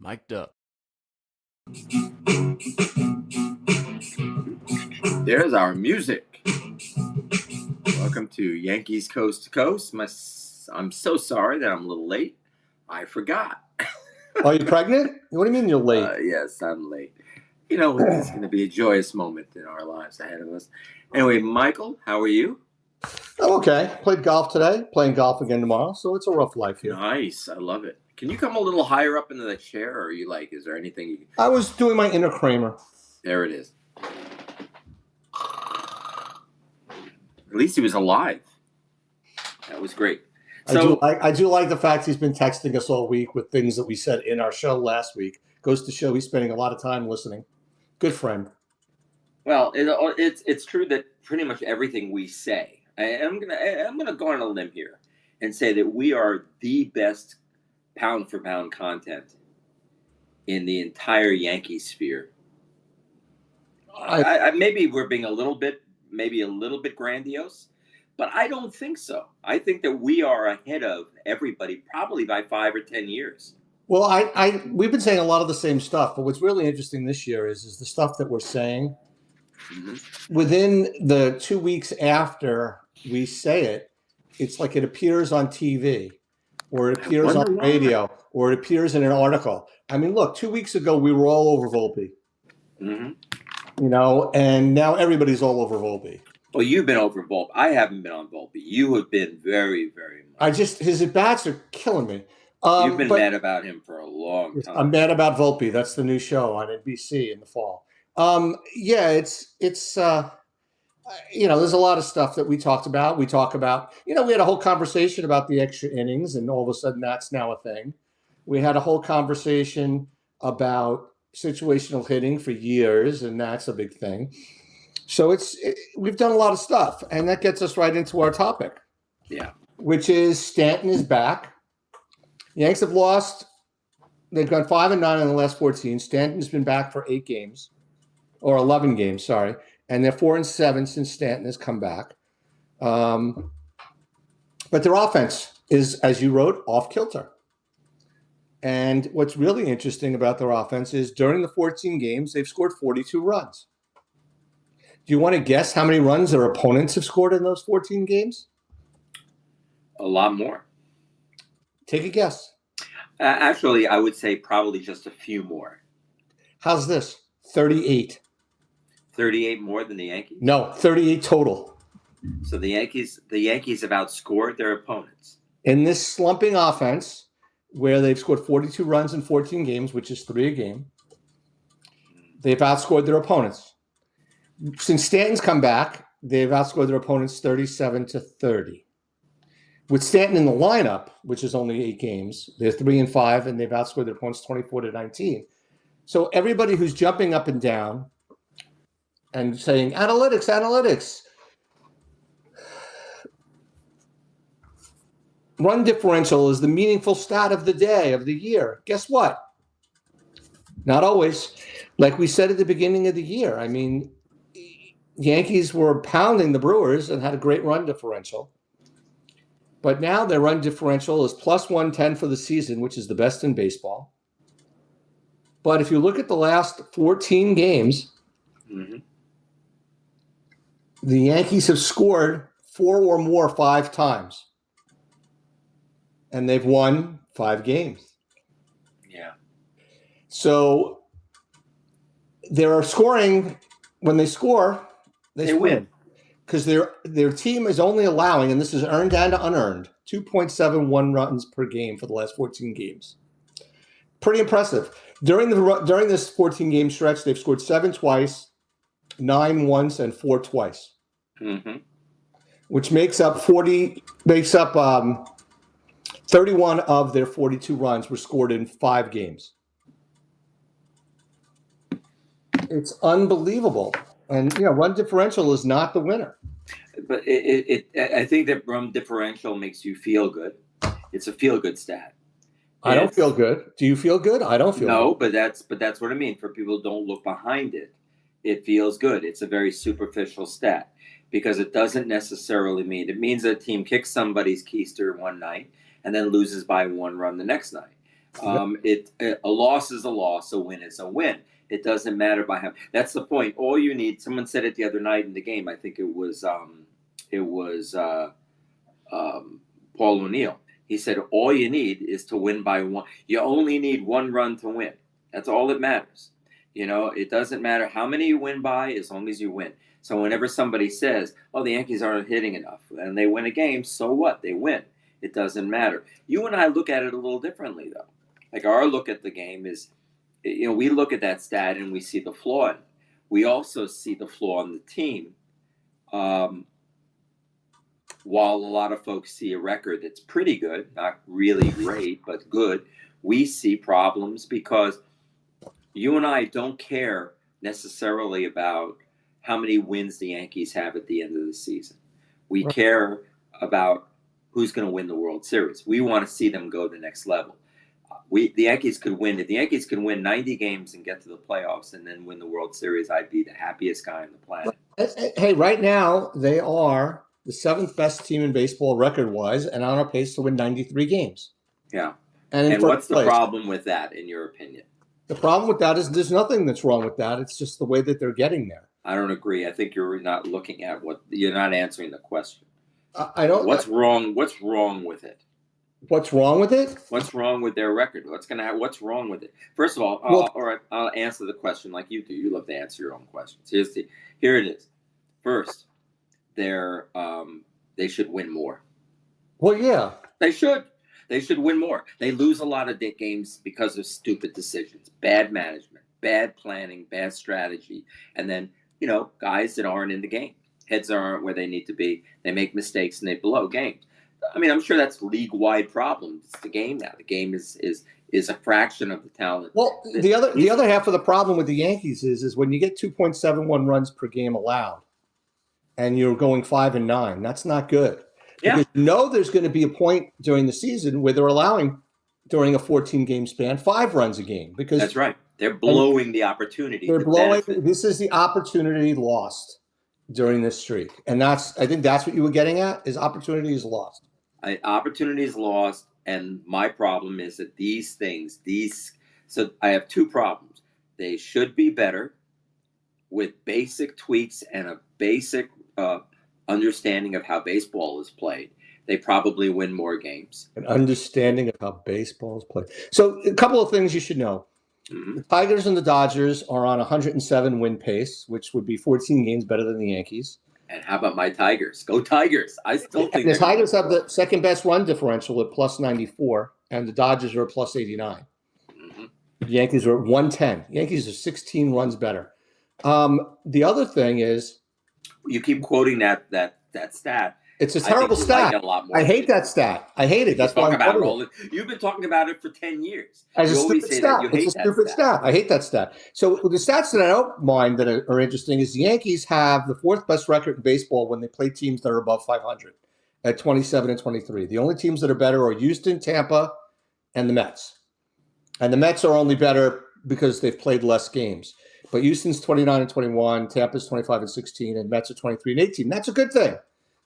Mic'd up. There's our music. Welcome to Yankees Coast to Coast. I'm so sorry that I'm a little late. I forgot. Are you pregnant? What do you mean you're late? Yes, I'm late. You know, it's going to be a joyous moment in our lives ahead of us. Anyway, Michael, how are you? I'm okay. Played golf today. Playing golf again tomorrow. So it's a rough life here. Nice. I love it. Can you come a little higher up into the chair, or are you like, is there anything you... I was doing my inner Kramer. There it is. At least he was alive. That was great. So I do like the fact he's been texting us all week with things that we said in our show last week. Goes to show he's spending a lot of time listening. Good friend. Well, it's true that pretty much everything we say. I'm gonna go on a limb here and say that we are the best pound for pound content in the entire Yankee sphere. I maybe we're being a little bit grandiose, but I don't think so. I think that we are ahead of everybody probably by 5 or 10 years. Well, we've been saying a lot of the same stuff, but what's really interesting this year is the stuff that we're saying. Mm-hmm. Within the 2 weeks after we say it, it's like it appears on TV, or it appears on radio, or it appears in an article. I mean, look, 2 weeks ago we were all over Volpe. Mm-hmm. You know, and now everybody's all over Volpe. Well, you've been over Volpe. I haven't been on Volpe. You have been very, very much. His at-bats are killing me. You've been mad about him for a long time. I'm mad about Volpe. That's the new show on NBC in the fall. Yeah, it's you know, there's a lot of stuff that we talked about. We talk about, you know, we had a whole conversation about the extra innings, and all of a sudden that's now a thing. We had a whole conversation about situational hitting for years, and that's a big thing. So we've done a lot of stuff, and that gets us right into our topic. Yeah. Which is Stanton is back. Yanks have lost. They've gone 5-9 in the last 14. Stanton's been back for 8 games, or 11 games, sorry. And they're 4-7 since Stanton has come back. But their offense is, as you wrote, off kilter. And what's really interesting about their offense is during the 14 games, they've scored 42 runs. Do you want to guess how many runs their opponents have scored in those 14 games? A lot more. Take a guess. Actually, I would say probably just a few more. How's this? 38. 38 more than the Yankees? No, 38 total. So the Yankees have outscored their opponents. In this slumping offense, where they've scored 42 runs in 14 games, which is 3 a game, they've outscored their opponents. Since Stanton's come back, they've outscored their opponents 37-30. With Stanton in the lineup, which is only 8 games, they're 3-5, and they've outscored their opponents 24-19. So everybody who's jumping up and down and saying, analytics. Run differential is the meaningful stat of the day, of the year. Guess what? Not always. Like we said at the beginning of the year, I mean, Yankees were pounding the Brewers and had a great run differential. But now their run differential is plus 110 for the season, which is the best in baseball. But if you look at the last 14 games, mm-hmm. the Yankees have scored 4 or more 5 times. And they've won 5 games. Yeah. So they're scoring. When they score, they win. Because their team is only allowing, and this is earned and unearned, 2.71 runs per game for the last 14 games. Pretty impressive. During this 14-game stretch, they've scored 7 twice, 9 once, and 4 twice. Mm-hmm. Which makes up 31 of their 42 runs were scored in 5 games. It's unbelievable. And, you know, run differential is not the winner. But I think that run differential makes you feel good. It's a feel-good stat. I don't feel good. Do you feel good? I don't feel good. No, but that's what I mean. For people who don't look behind it, it feels good. It's a very superficial stat because it doesn't necessarily mean – it means a team kicks somebody's keister one night and then loses by 1 run the next night. A loss is a loss, a win is a win. It doesn't matter by how. That's the point. All you need. Someone said it the other night in the game. I think it was Paul O'Neill. He said all you need is to win by one. You only need one run to win. That's all that matters. It doesn't matter how many you win by, as long as you win. So whenever somebody says, "Oh, the Yankees aren't hitting enough," and they win a game, so what? They win. It doesn't matter. You and I look at it a little differently, though. Like our look at the game is, we look at that stat and we see the flaw in it. We also see the flaw in the team. While a lot of folks see a record that's pretty good, not really great, but good, we see problems because you and I don't care necessarily about how many wins the Yankees have at the end of the season. We care about who's going to win the World Series. We want to see them go to the next level. The Yankees could win. If the Yankees could win 90 games and get to the playoffs and then win the World Series, I'd be the happiest guy on the planet. Hey, right now they are the seventh best team in baseball record-wise and on a pace to win 93 games. Yeah. And what's the problem with that, in your opinion? The problem with that is there's nothing that's wrong with that. It's just the way that they're getting there. I don't agree. I think you're not looking at you're not answering the question. I don't. What's wrong? What's wrong with it? What's wrong with it? What's wrong with their record? What's wrong with it? First of all, all right, I'll answer the question like you do. You love to answer your own questions. Here it is. First, they should win more. Well, yeah, they should. They should win more. They lose a lot of games because of stupid decisions, bad management, bad planning, bad strategy, and then guys that aren't in the game. Heads aren't where they need to be. They make mistakes and they blow games. I mean, I'm sure that's league-wide problem. It's the game now. The game is a fraction of the talent. Well, the other half of the problem with the Yankees is when you get 2.71 runs per game allowed, and you're going 5-9. That's not good. Yeah. Because there's going to be a point during the season where they're allowing, during a 14-game span, 5 runs a game. Because that's right. They're blowing the opportunity. They're blowing. This is the opportunity lost during this streak, and I think that's what you were getting at, is opportunity is lost. Opportunity is lost, and my problem is that so I have 2 problems. They should be better with basic tweaks and a basic understanding of how baseball is played. They probably win more games. An understanding of how baseball is played. So a couple of things you should know. Mm-hmm. The Tigers and the Dodgers are on 107 win pace, which would be 14 games better than the Yankees. And how about my Tigers? Go Tigers. I still think the Tigers have the second best run differential at plus 94, and the Dodgers are plus 89. Mm-hmm. The Yankees are at 110. The Yankees are 16 runs better. The other thing is, you keep quoting that stat. It's a terrible stat. Like it a lot more. I hate that stat. I hate it. That's why you've been talking about it for 10 years. As a stupid stat. It's a stupid stat. I hate that stat. So the stats that I don't mind that are interesting is the Yankees have the 4th best record in baseball when they play teams that are above 500 at 27 and 23. The only teams that are better are Houston, Tampa, and the Mets. And the Mets are only better because they've played less games. But Houston's 29 and 21, Tampa's 25 and 16, and Mets are 23 and 18. That's a good thing.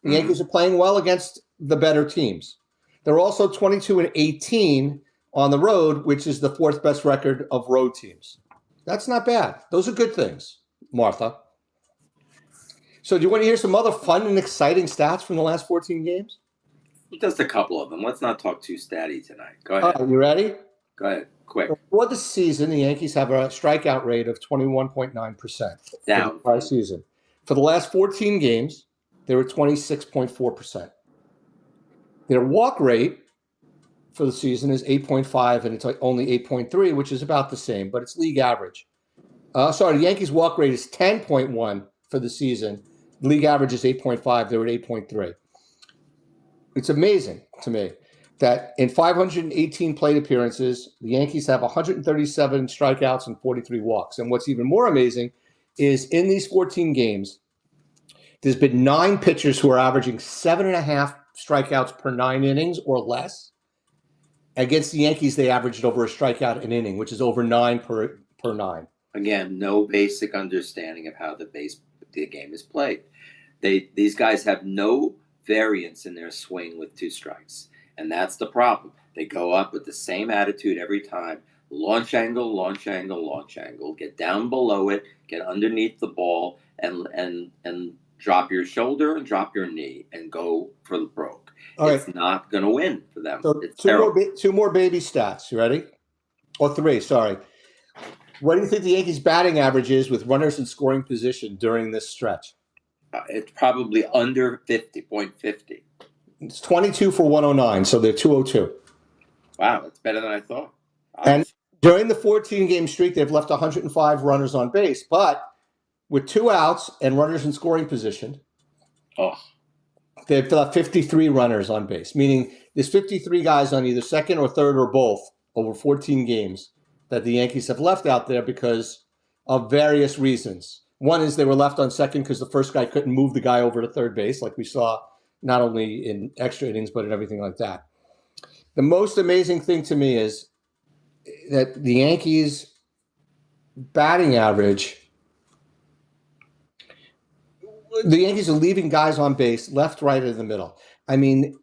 The Yankees are playing well against the better teams. They're also 22 and 18 on the road, which is the 4th best record of road teams. That's not bad. Those are good things, Martha. So do you want to hear some other fun and exciting stats from the last 14 games? Just a couple of them. Let's not talk too statty tonight. Go ahead. You ready? Go ahead. Quick. For the season, the Yankees have a strikeout rate of 21.9%. Down. For the season. For the last 14 games, they were 26.4%. Their walk rate for the season is 8.5, and it's only 8.3, which is about the same, but it's league average. The Yankees' walk rate is 10.1 for the season. League average is 8.5. They were at 8.3. It's amazing to me that in 518 plate appearances, the Yankees have 137 strikeouts and 43 walks. And what's even more amazing is in these 14 games, there's been 9 pitchers who are averaging 7.5 strikeouts per 9 innings or less. Against the Yankees, they averaged over a strikeout an inning, which is over 9 per 9. Again, no basic understanding of how the game is played. These guys have no variance in their swing with 2 strikes. And that's the problem. They go up with the same attitude every time. Launch angle, launch angle, launch angle. Get down below it, get underneath the ball, and drop your shoulder and drop your knee and go for the broke. All right. It's not going to win for them. So It's two terrible. two more baby stats. You ready? Or three, sorry. What do you think the Yankees' batting average is with runners in scoring position during this stretch? It's probably under 50.50. It's 22 for 109, so they're 202. Wow, that's better than I thought. And during the 14-game streak, they've left 105 runners on base, but with 2 outs and runners in scoring position, they've left 53 runners on base, meaning there's 53 guys on either second or third or both over 14 games that the Yankees have left out there because of various reasons. One is they were left on second because the first guy couldn't move the guy over to third base, like we saw not only in extra innings, but in everything like that. The most amazing thing to me is that the Yankees' batting average, the Yankees are leaving guys on base left, right, in the middle. I mean,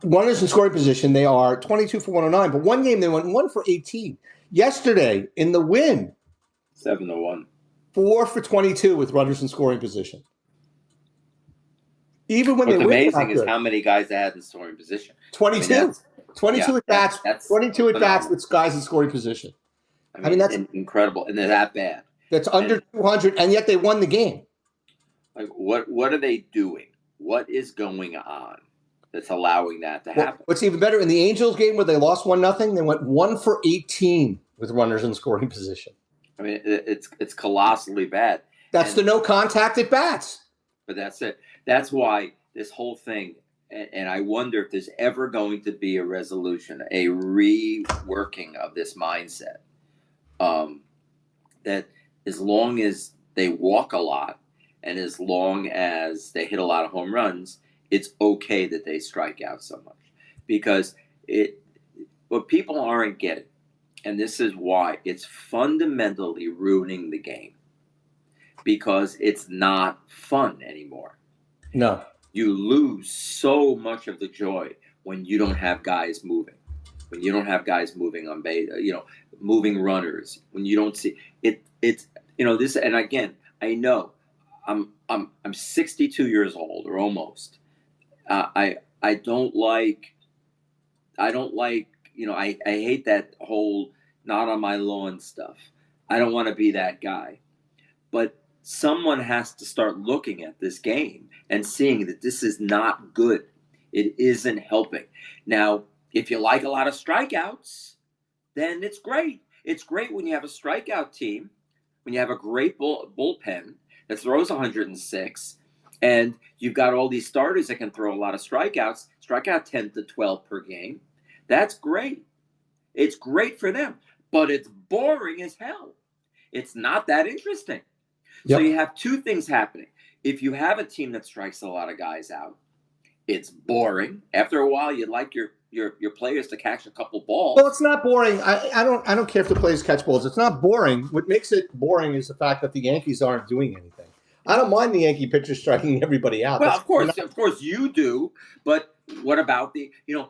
runners in scoring position, they are 22 for 109, but one game they went 1 for 18. Yesterday, in the win, 7-1. 4 for 22 with runners in scoring position. Even when What's they win, amazing is how many guys they had in scoring position. 22. I mean, 22 at bats. 22 at bats with guys in scoring position. I mean that's incredible, and they're that bad. That's under 200, and yet they won the game. Like, what are they doing? What is going on that's allowing that to happen? What's even better, in the Angels game where they lost 1-0, they went 1 for 18 with runners in scoring position. I mean, it's colossally bad. That's the no contact at bats. But that's it. That's why this whole thing, and I wonder if there's ever going to be a resolution, a reworking of this mindset. That as long as they walk a lot and as long as they hit a lot of home runs, it's okay that they strike out so much. Because what people aren't getting, and this is why, it's fundamentally ruining the game. Because it's not fun anymore. No. You lose so much of the joy when you don't have guys moving. When you don't have guys moving on base, moving runners. When you don't see it, it's this. And again, I know I'm 62 years old or almost. I don't like. I hate that whole not on my lawn stuff. I don't want to be that guy. But someone has to start looking at this game and seeing that this is not good. It isn't helping. Now, if you like a lot of strikeouts, then it's great. It's great when you have a strikeout team, when you have a great bullpen that throws 106, and you've got all these starters that can throw a lot of strikeouts, strike out 10 to 12 per game. That's great. It's great for them, but it's boring as hell. It's not that interesting. Yep. So you have two things happening. If you have a team that strikes a lot of guys out, it's boring. After a while, you'd like your players to catch a couple balls. Well, it's not boring. I don't care if the players catch balls. It's not boring. What makes it boring is the fact that the Yankees aren't doing anything. I don't mind the Yankee pitchers striking everybody out. Well, of course you do. But what about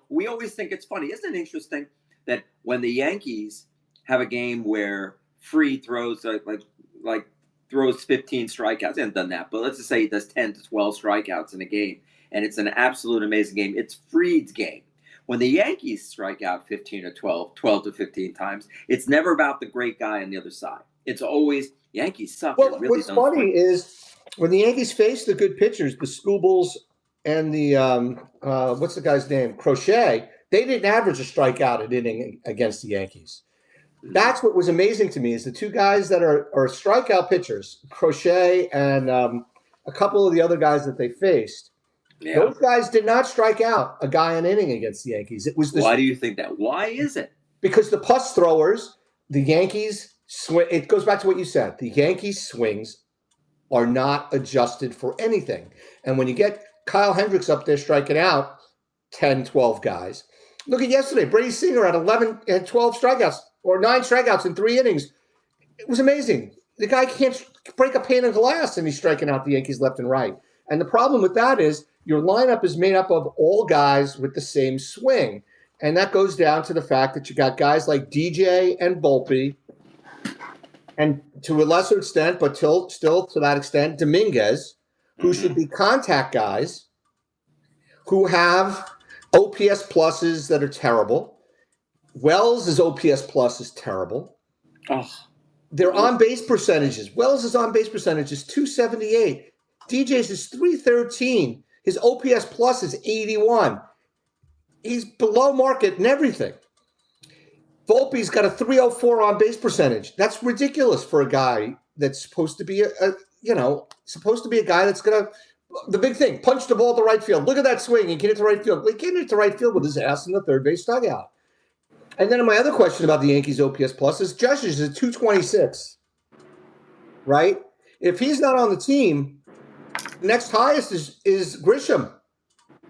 we always think it's funny. Isn't it interesting that when the Yankees have a game where Free throws like throws 15 strikeouts, he hasn't done that, but let's just say he does 10 to 12 strikeouts in a game, and it's an absolute amazing game. It's Fried's game. When the Yankees strike out 15 or 12 to 15 times, it's never about the great guy on the other side. It's always Yankees suck. Well, what's funny is when the Yankees face the good pitchers, the Skubals and the what's the guy's name? Crochet, they didn't average a strikeout an inning against the Yankees. That's what was amazing to me is the two guys that are strikeout pitchers, Crochet and a couple of the other guys that they faced. Yeah. Those guys did not strike out a guy an inning against the Yankees. It was Why do you think that? Why is it? Because the puss throwers, the Yankees swing. It goes back to what you said. The Yankees swings are not adjusted for anything. And when you get Kyle Hendricks up there striking out 10, 12 guys. Look at yesterday. Brady Singer had 11 and 12 strikeouts or 9 strikeouts in 3 innings. It was amazing. The guy can't break a pane of glass and he's striking out the Yankees left and right. And the problem with that is your lineup is made up of all guys with the same swing. And that goes down to the fact that you got guys like DJ and Volpe, and to a lesser extent, but still to that extent, Dominguez, who should be contact guys who have OPS pluses that are terrible. Wells' OPS plus is terrible. Oh, Their on base percentages. Wells' on base percentage is 278. DJ's is 313. His OPS plus is 81. He's below market in everything. Volpe's got a 304 on base percentage. That's ridiculous for a guy that's supposed to be supposed to be a guy that's gonna, the big thing, punch the ball to right field. Look at that swing and get it to right field. He can't hit to right field with his ass in the third base dugout. And then my other question about the Yankees OPS plus is Josh's is 226, right? If he's not on the team, the next highest is Grisham,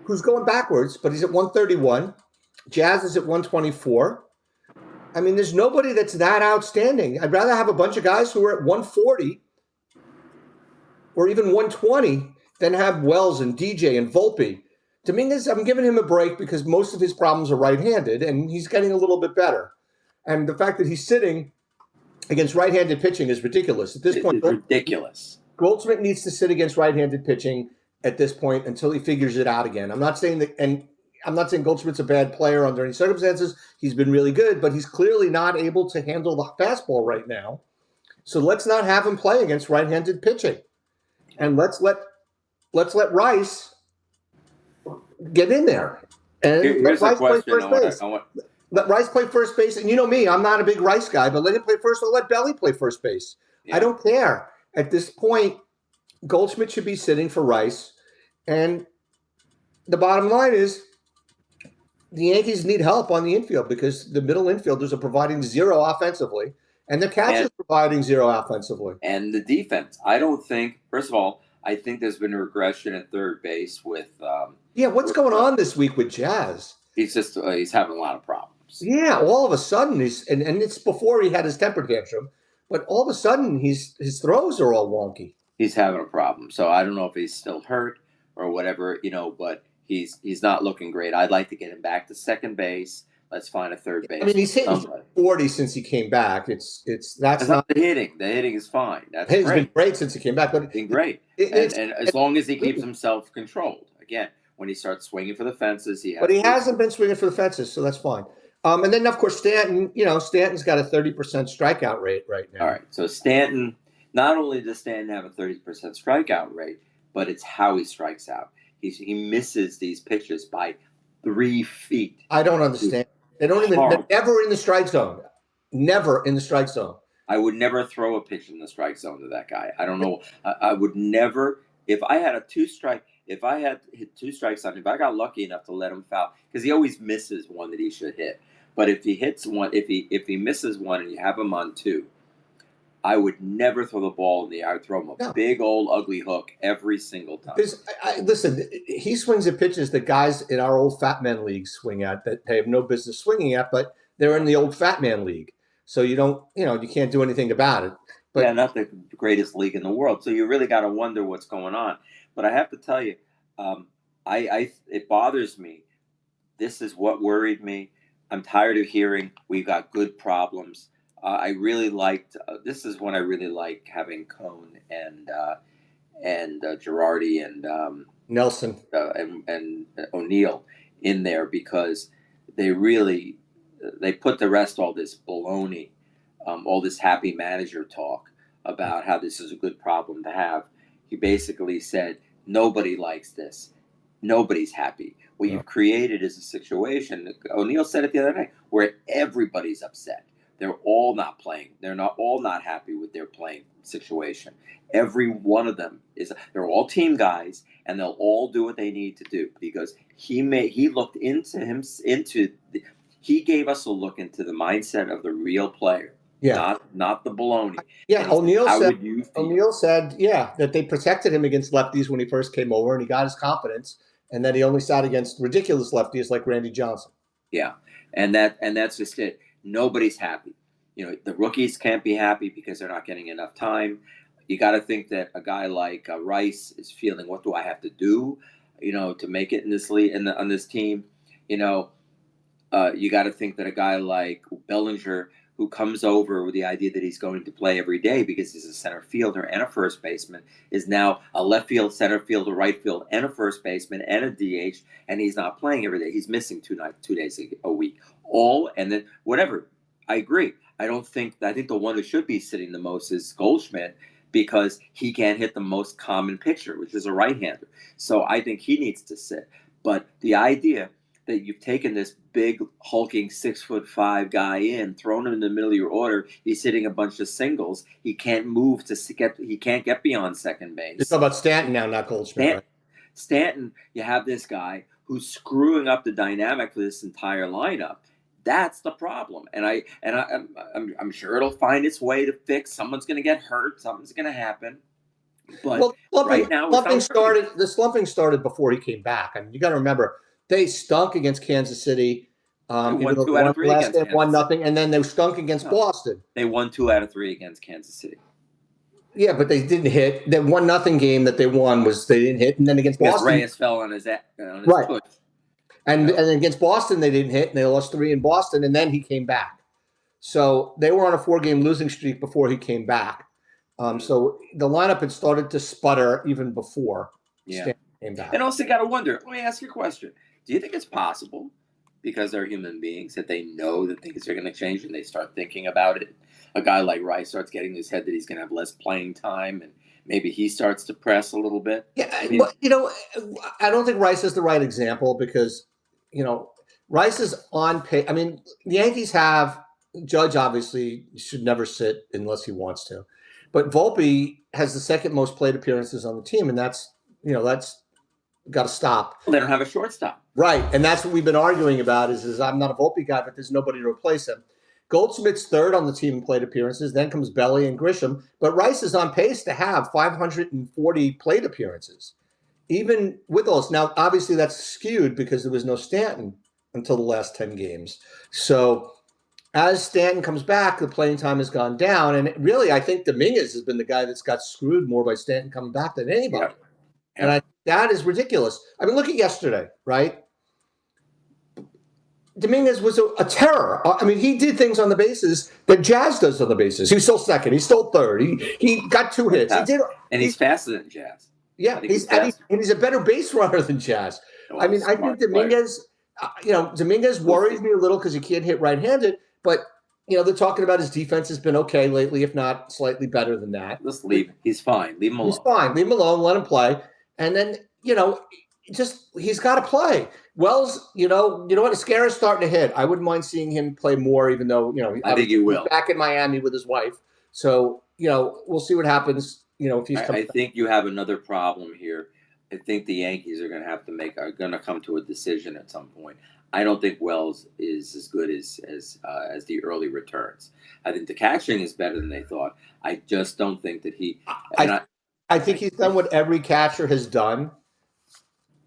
who's going backwards, but he's at 131. Jazz is at 124. I mean, there's nobody that's that outstanding. I'd rather have a bunch of guys who are at 140 or even 120 than have Wells and DJ and Volpe. Dominguez, I'm giving him a break because most of his problems are right-handed, and he's getting a little bit better. And the fact that he's sitting against right-handed pitching is ridiculous. At this point, it's ridiculous. Goldschmidt needs to sit against right-handed pitching at this point until he figures it out again. I'm not saying Goldschmidt's a bad player under any circumstances. He's been really good, but he's clearly not able to handle the fastball right now. So let's not have him play against right-handed pitching, and let's let Rice get in there and Here's let Rice play question. first base. Let Rice play first base, and you know me, I'm not a big Rice guy, but let him play first or let Belly play first base. Yeah. I don't care. At this point, Goldschmidt should be sitting for Rice, and the bottom line is the Yankees need help on the infield because the middle infielders are providing zero offensively, and the catchers providing zero offensively. And the defense, I don't think, first of all, I think there's been a regression at third base with. What's going on this week with Jazz? He's having a lot of problems. Yeah, all of a sudden and it's before he had his temper tantrum, but all of a sudden his throws are all wonky. He's having a problem. So I don't know if he's still hurt or whatever, but he's not looking great. I'd like to get him back to second base. Let's find a third base. I mean, he's hitting 40 since he came back. That's not the hitting. The hitting is fine. He's been great since he came back, but it's been great. And as long as he keeps himself controlled. Again, when he starts swinging for the fences, he hasn't been swinging for the fences, so that's fine. And then of course Stanton. Stanton's got a 30% strikeout rate right now. All right, so Stanton. Not only does Stanton have a 30% strikeout rate, but it's how he strikes out. He misses these pitches by 3 feet. I don't understand. They're never in the strike zone. Never in the strike zone. I would never throw a pitch in the strike zone to that guy. I don't know. I would never. If I had hit 2 strikes on him, if I got lucky enough to let him foul, because he always misses one that he should hit. But if he hits one, if he misses one and you have him on 2, I would never throw the ball in the air. I would throw him a big old ugly hook every single time. Listen, he swings at pitches that guys in our old fat man league swing at that they have no business swinging at, but they're in the old fat man league. So you can't do anything about it. But not the greatest league in the world. So you really got to wonder what's going on. But I have to tell you, it bothers me. This is what worried me. I'm tired of hearing we've got good problems. I really liked. This is when I really like having Cone and Girardi and Nelson and O'Neill in there because they put to rest all this baloney, all this happy manager talk about how this is a good problem to have. He basically said nobody likes this, nobody's happy. What you've created is a situation. O'Neill said it the other night where everybody's upset. They're all not playing. They're all not happy with their playing situation. Every one of them they're all team guys, and they'll all do what they need to do because he looked he gave us a look into the mindset of the real player. Yeah. Not the baloney. Yeah, O'Neill said that they protected him against lefties when he first came over and he got his confidence, and then he only sat against ridiculous lefties like Randy Johnson. Yeah. And that's just it. Nobody's happy. The rookies can't be happy because they're not getting enough time. You got to think that a guy like Rice is feeling, what do I have to do? to make it in this league on this team, you know, you got to think that a guy like Bellinger, who comes over with the idea that he's going to play every day because he's a center fielder and a first baseman, is now a left field, center field, a right field, and a first baseman and a DH, and he's not playing every day. He's missing 2 days a week. All and then whatever. I agree. I think the one who should be sitting the most is Goldschmidt because he can't hit the most common pitcher, which is a right-hander. So I think he needs to sit. But the idea that you've taken this big hulking 6'5" guy in, thrown him in the middle of your order. He's hitting a bunch of singles. He can't move He can't get beyond second base. You're talking about Stanton now, not Goldschmidt, right? Stanton, you have this guy who's screwing up the dynamic for this entire lineup. That's the problem, and I'm sure it'll find its way to fix. Someone's going to get hurt. Something's going to happen. But right now, the slumping started before he came back. I mean, you got to remember they stunk against Kansas City. Won 2 out of 3 against Kansas 1-0, and then they stunk against Boston. They won 2 out of 3 against Kansas City. Yeah, but they didn't hit. That 1-0 game that they won was they didn't hit, and then against Boston, Reyes fell on his right. Push. And against Boston, they didn't hit, and they lost 3 in Boston, and then he came back. So they were on a 4-game losing streak before he came back. So the lineup had started to sputter even before Stanton came back. And also got to wonder, let me ask you a question. Do you think it's possible, because they're human beings, that they know that things are going to change and they start thinking about it? A guy like Rice starts getting in his head that he's going to have less playing time, and maybe he starts to press a little bit. Yeah, but, I don't think Rice is the right example because, Rice is on pace. I mean, the Yankees have Judge obviously should never sit unless he wants to, but Volpe has the second most plate appearances on the team, and that's got to stop. Well, they don't have a shortstop. Right, and that's what we've been arguing about is I'm not a Volpe guy, but there's nobody to replace him. Goldschmidt's third on the team in plate appearances. Then comes Belly and Grisham. But Rice is on pace to have 540 plate appearances, even with those. Now, obviously, that's skewed because there was no Stanton until the last 10 games. So as Stanton comes back, the playing time has gone down. And really, I think Dominguez has been the guy that's got screwed more by Stanton coming back than anybody. Yeah. And that is ridiculous. I mean, look at yesterday, right? Dominguez was a terror. I mean, he did things on the bases that Jazz does on the bases. He was still second. He's still third. He got 2 hits. He's faster than Jazz. Yeah, he's a better base runner than Jazz. I mean, I think Dominguez, Dominguez worries me a little because he can't hit right-handed. But, they're talking about his defense has been okay lately, if not slightly better than that. Let's leave. He's fine. Leave him alone. He's fine. Leave him alone. Let him play. And then, he's got to play. Wells, you know what? Escara's starting to hit. I wouldn't mind seeing him play more, even though, I think he will. He's back in Miami with his wife. So, we'll see what happens, if he's coming I think you have another problem here. I think the Yankees are going to come to a decision at some point. I don't think Wells is as good as the early returns. I think the catching is better than they thought. I just don't think that he. I think he's done what every catcher has done.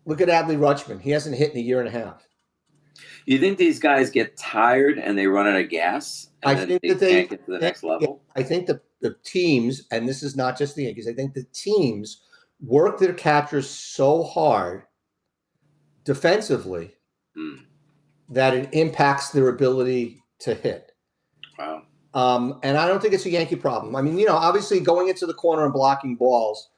Look at Adley Rutschman. He hasn't hit in a year and a half. You think these guys get tired and they run out of gas? And they can't get to the next level? I think the teams, and this is not just the Yankees, I think the teams work their catchers so hard defensively that it impacts their ability to hit. Wow. And I don't think it's a Yankee problem. I mean, obviously going into the corner and blocking balls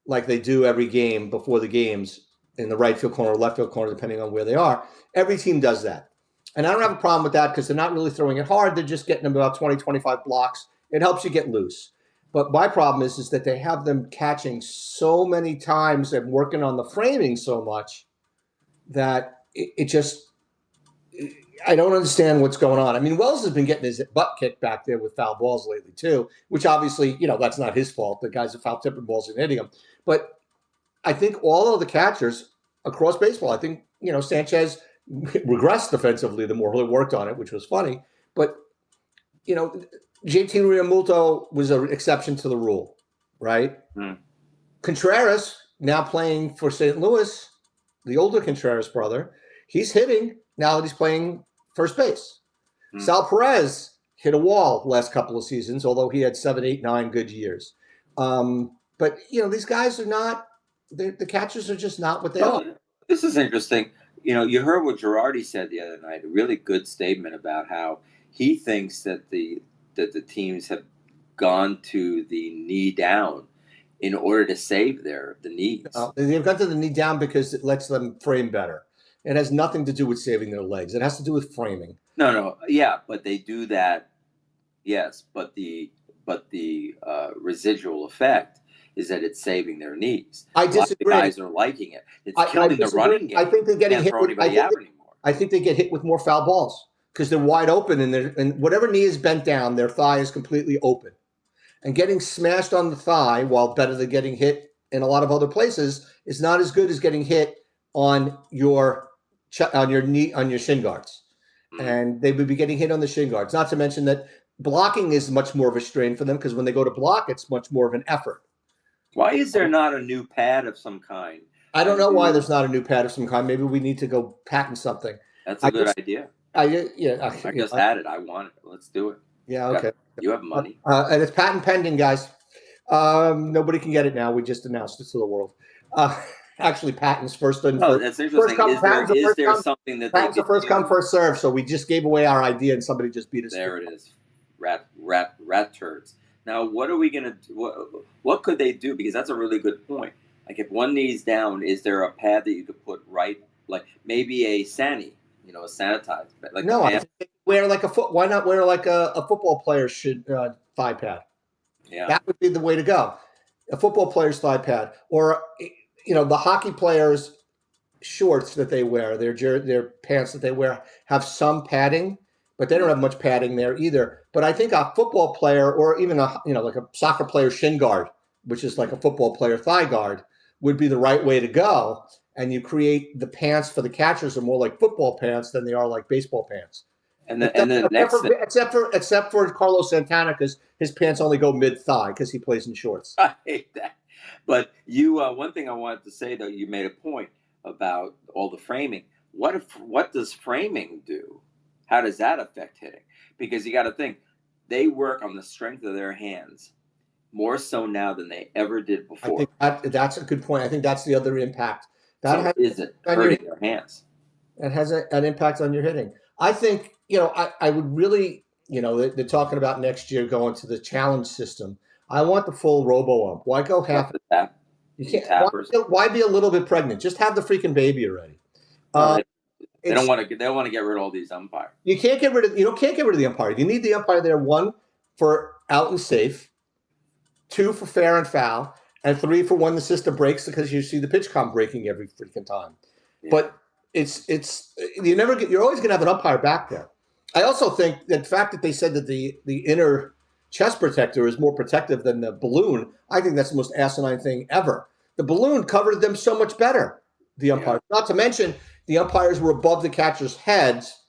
like they do every game before the games in the right field corner or left field corner, depending on where they are, every team does that. And I don't have a problem with that because they're not really throwing it hard. They're just getting them about 20, 25 blocks. It helps you get loose. But my problem is that they have them catching so many times and working on the framing so much that it just – I don't understand what's going on. I mean, Wells has been getting his butt kicked back there with foul balls lately too, which obviously, that's not his fault. The guys are foul tipping balls and hitting them. But I think all of the catchers across baseball, I think, Sanchez regressed defensively the more he worked on it, which was funny. But, JT Realmuto was an exception to the rule, right? Contreras, now playing for St. Louis, the older Contreras brother, he's hitting now that he's playing first base. Sal Perez hit a wall last couple of seasons, although he had 7, 8, 9 good years. But, these guys are not the catchers are just not what they are. Well, this is interesting. You heard what Girardi said the other night. A really good statement about how he thinks that the teams have gone to the knee down in order to save the knees. They've got to the knee down because it lets them frame better. It has nothing to do with saving their legs. It has to do with framing. No, yeah, but they do that. Yes, but the residual effect is that it's saving their knees. I A lot of the disagree. guys are liking it. It's I killing the disagree. running game. I think they're getting Can't hit throw with. anybody out anymore. I think they get hit with more foul balls because they're wide open and whatever knee is bent down, their thigh is completely open. And getting smashed on the thigh, while better than getting hit in a lot of other places, is not as good as getting hit on your knee, on your shin guards. And they would be getting hit on the shin guards. Not to mention that blocking is much more of a strain for them because when they go to block, it's much more of an effort. Why is there not a new pad of some kind? I don't know why there's not a new pad of some kind. Maybe we need to go patent something. That's a good idea. I just had it. I want it. Let's do it. Yeah, okay. You have money. And it's patent pending, guys. Nobody can get it now. We just announced it to the world. Actually, patents first and Oh, that's interesting. Is there something that patents are first come, first serve? So we just gave away our idea, and somebody just beat us. There it is. Rat turds. Now, what are we gonna do? What could they do? Because that's a really good point. Like, if one knee's down, is there a pad that you could put right, like maybe a sani, a sanitized pad? Like no, I think wear like a foot. Why not wear like a football player should thigh pad? Yeah, that would be the way to go. A football player's thigh pad, or the hockey players' shorts that they wear, their pants that they wear have some padding, but they don't have much padding there either. But I think a football player, or even like a soccer player shin guard, which is like a football player thigh guard, would be the right way to go. And you create the pants for the catchers are more like football pants than they are like baseball pants. Except for Carlos Santana, because his pants only go mid thigh because he plays in shorts. I hate that. But one thing I wanted to say though, you made a point about all the framing. What does framing do? How does that affect hitting? Because you got to think they work on the strength of their hands more so now than they ever did before. I think that's a good point. I think that's the other impact. Is it hurting their hands? It has an impact on your hitting. I think, I would really, they're talking about next year going to the challenge system. I want the full robo ump. Why go half the tap? You can't. Why be a little bit pregnant? Just have the freaking baby already. They don't want to. They don't want to get rid of all these umpires. You can't get rid of. Can't get rid of the umpire. You need the umpire there. 1 for out and safe, 2 for fair and foul, and 3 for when the system breaks because you see the pitch count breaking every freaking time. Yeah. But you're always going to have an umpire back there. I also think that the fact that they said that the inner chest protector is more protective than the balloon, I think that's the most asinine thing ever. The balloon covered them so much better. The umpires, not to mention the umpires were above the catcher's heads,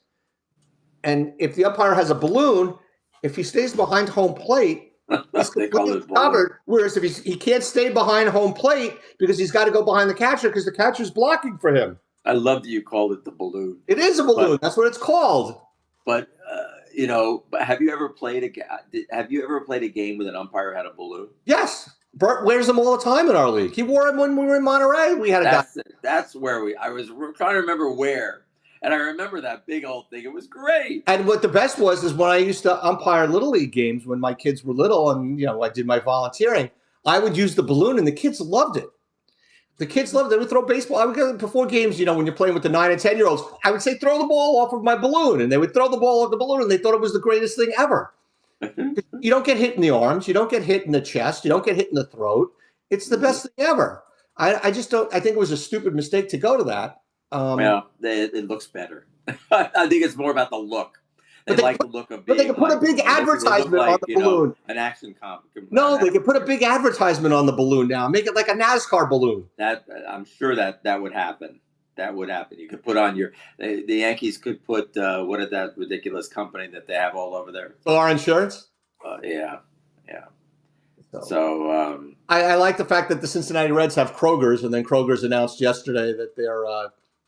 and if the umpire has a balloon, if he stays behind home plate, he's completely covered. Whereas if he can't stay behind home plate because he's got to go behind the catcher because the catcher's blocking for him. I love that you called it the balloon. It is a balloon. That's what it's called. But have you ever played a game with an umpire who had a balloon? Yes. Bert wears them all the time in our league. He wore them when we were in Monterey. We had a guy. That's where I was trying to remember where. And I remember that big old thing. It was great. And what the best was is when I used to umpire Little League games when my kids were little and, I did my volunteering, I would use the balloon and the kids loved it. The kids loved it. They would throw baseball. I would go before games, when you're playing with the 9 and 10-year-olds, I would say, throw the ball off of my balloon. And they would throw the ball off the balloon and they thought it was the greatest thing ever. You don't get hit in the arms. You don't get hit in the chest. You don't get hit in the throat. It's the best thing ever. I just don't. I think it was a stupid mistake to go to that. It looks better. I think it's more about the look. They like the look of. But they can put a big advertisement on the balloon. An action comic. No, they can put a big advertisement on the balloon now. Make it like a NASCAR balloon. I'm sure that would happen. That would happen. You could put on the Yankees could put what is that ridiculous company that they have all over there? Our insurance. Yeah. So I like the fact that the Cincinnati Reds have Kroger's, and then Kroger's announced yesterday that they're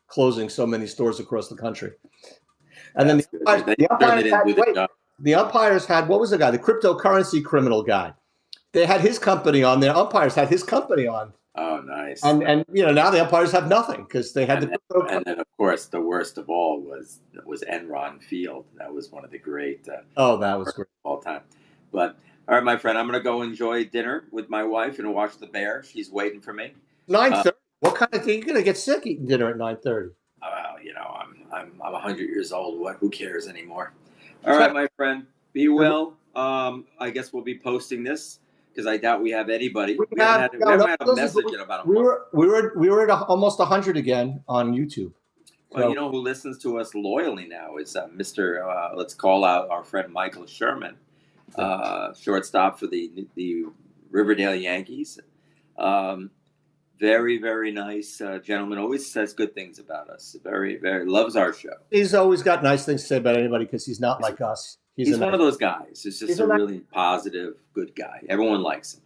closing so many stores across the country. And then the umpires had, what was the guy? The cryptocurrency criminal guy. They had his company on. Their umpires had his company on. Oh, nice. And now the umpires have nothing because they had And then, of course, the worst of all was Enron Field. That was one of the great Oh, that was great. all time. But all right, my friend, I'm gonna go enjoy dinner with my wife and watch the bear. She's waiting for me. 9:30. What kind of thing? You're gonna get sick eating dinner at 9:30. Well, I'm 100 years old. What? Who cares anymore? All right, my friend. Be well. I guess we'll be posting this because I doubt we have anybody. We haven't had a message in about a month. We were at almost 100 again on YouTube. Well, So, you know who listens to us loyally now is Mr. Let's call out our friend Michael Sherman, shortstop for the Riverdale Yankees. Very, very nice gentleman. Always says good things about us. Very, very loves our show. he's always got nice things to say about anybody because he's not like us. He's one of those guys. He's just a really positive, good guy. Everyone likes him.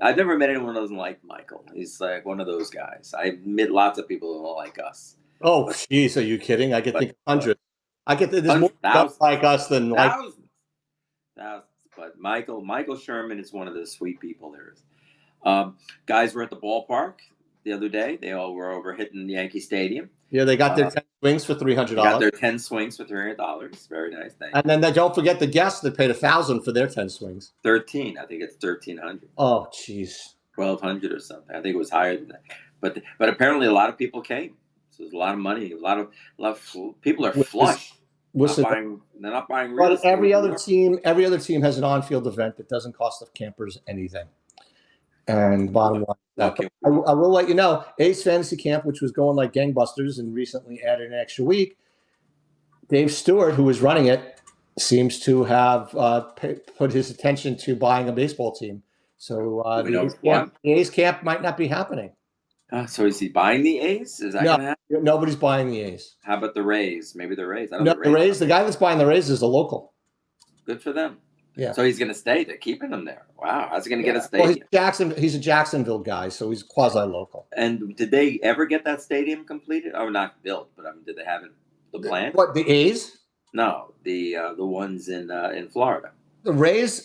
I've never met anyone who doesn't like Michael. He's like one of those guys. I met lots of people who don't like us. Oh, jeez, are you kidding? I could think 100. There's more like us than like thousands. But Michael Sherman is one of the sweet people there is. Guys were at the ballpark the other day. They all were over hitting Yankee Stadium. Yeah, they got their 10 swings for $300. Got their 10 swings for $300. Very nice. And then don't forget the guests that paid $1,000 for their 10 swings. 13. I think it's 1,300. Oh, jeez. 1,200 or something. I think it was higher than that. But apparently a lot of people came. So there's a lot of money. A lot of people are flush. They're not buying real estate. But every other team has an on-field event that doesn't cost the campers anything. And bottom line, I will let you know, Ace Fantasy Camp, which was going like gangbusters and recently added an extra week, Dave Stewart, who was running it, seems to have put his attention to buying a baseball team. So the Ace Camp might not be happening. So is he buying the A's? Is that going to happen? Nobody's buying the A's. How about the Rays? Maybe the Rays. The Rays. The guy that's buying the Rays is a local. Good for them. Yeah. So he's going to stay. They're keeping him there. Wow. How's he going to get a stadium? Well, he's a Jacksonville guy, so he's quasi-local. And did they ever get that stadium completed? Or not built, but I mean, did they have it the plan? What, the A's? No, the ones in Florida. The Rays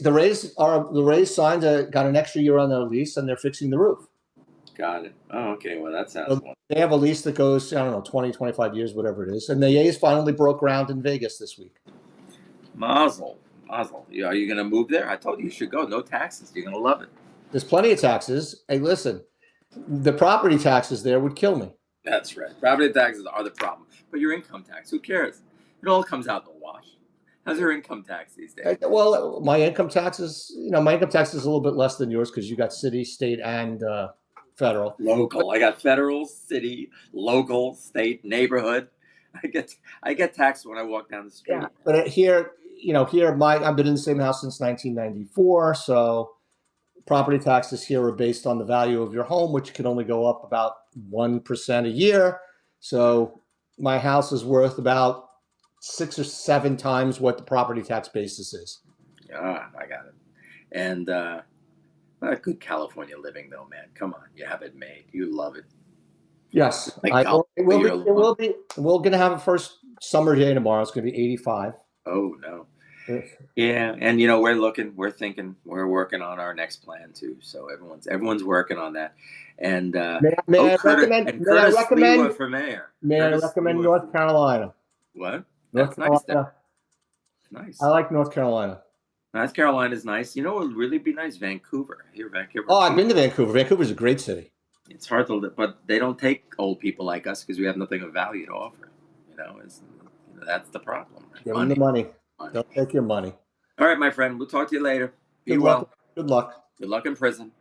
signed got an extra year on their lease, and they're fixing the roof. Got it. Oh, okay. Well, that sounds wonderful. They have a lease that goes, 20, 25 years, whatever it is. And the A's finally broke ground in Vegas this week. Mazel. Are you going to move there? I told you should go. No taxes. You're going to love it. There's plenty of taxes. Hey, listen, the property taxes there would kill me. That's right. Property taxes are the problem. But your income tax, who cares? It all comes out in the wash. How's your income tax these days? Well, my income tax is, a little bit less than yours because you got city, state, and federal. Local. I got federal, city, local, state, neighborhood. I get taxed when I walk down the street. Yeah, but here, I've been in the same house since 1994, so property taxes here are based on the value of your home, which can only go up about 1% a year. So my house is worth about 6 or 7 times what the property tax basis is. Ah, I got it. And good California living, though, man. Come on, you have it made. You love it. Yes, we're going to have a first summer day tomorrow. It's going to be 85. Oh no. Yeah, and we're thinking, we're working on our next plan too. So everyone's working on that. And may I recommend for mayor? May I recommend North Carolina? What? North Carolina. Nice. I like North Carolina. North Carolina is nice. You know what would really be nice? Vancouver. Here, Vancouver. Oh, I've been to Vancouver. Vancouver's a great city. It's hard to live, but they don't take old people like us because we have nothing of value to offer. That's the problem. Right? Give them the money. Don't take your money. All right, my friend. We'll talk to you later. Be well. Good luck. Good luck in prison.